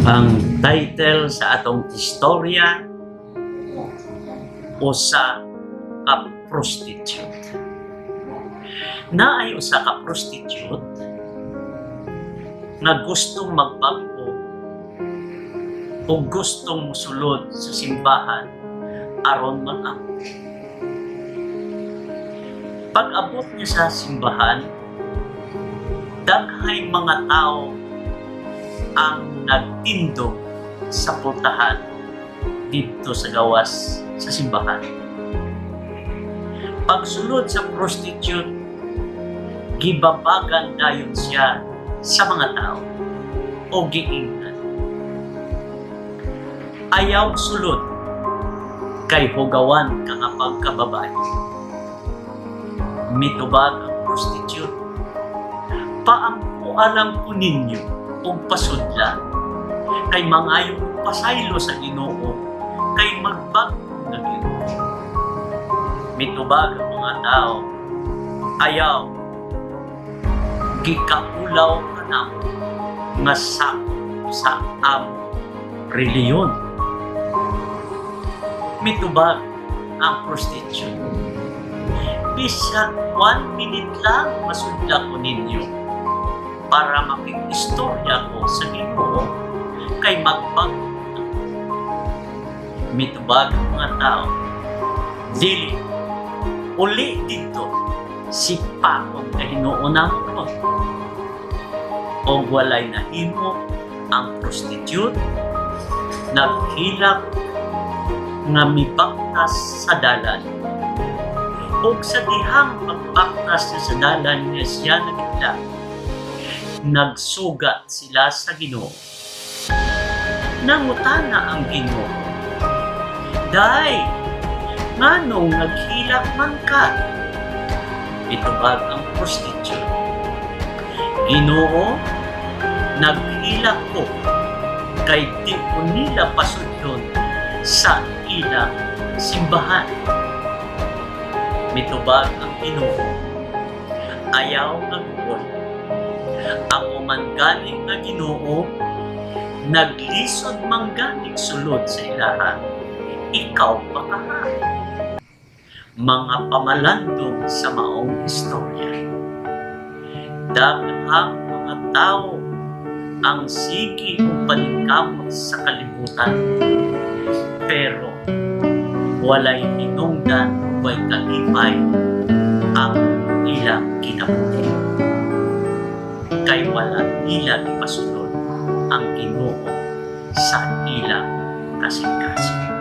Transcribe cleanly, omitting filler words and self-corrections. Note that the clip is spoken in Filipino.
Ang title sa atong istorya usa ka prostitute. Naay usa ka prostitute nga gustong magbago o gustong musulod sa simbahan aron mag-abot. Pag-abot niya sa simbahan, daghay mga tao ang nagtindog sa pultahan dito sa gawas sa simbahan. Pagsulod sa prostitute, gibabagan dayon siya sa mga tao o giingnan. Ayaw sulod kay hugawan ka nga pagkababae. Mitubag ang prostitute. Paampo alam ko ninyo og pasudla kay mangayo pasaylo sa Ginoo kay magbago nga Ginoo. Mitubag ang mga tao. Ayaw gikaulaw ka namo nga sakop sa reliyon. Mitubag ang prostitute. Bisag 1 minute lang masudla ko ninyo para makikistorya ko sa Ginoo kay magbago. Mitubag ang mga tao. Dili, uli dito si pakon na hinuunang ko. O walay nahimo ang prostitute, naghilak nga mibaktas sa dalan. O sa dihang magbaktas sa dalan nga siya nagila, nagsugat sila sa Ginoo. Nangutana ang Ginoo, "Day, nganong naghilak man ka?" Itubag ang prostitute, "Ginoo, naghilak ko kay di ko nila pasudlon sa ilang simbahan." Mitubag ang Ginoo, "Ayaw nga gugol. Ako man galing na Ginoo, naglisod man galing sulod sa ilaha, ikaw pa kaha." Mga pamalandong sa maong istorya. Daghang mga tao ang sige o paningkamot sa kalibutan, pero walay hinungdan o way kalipay ang ilang kinabuhi. Kay wala ilang ipasulod ang Ginoo sa ilang kasing-kasing.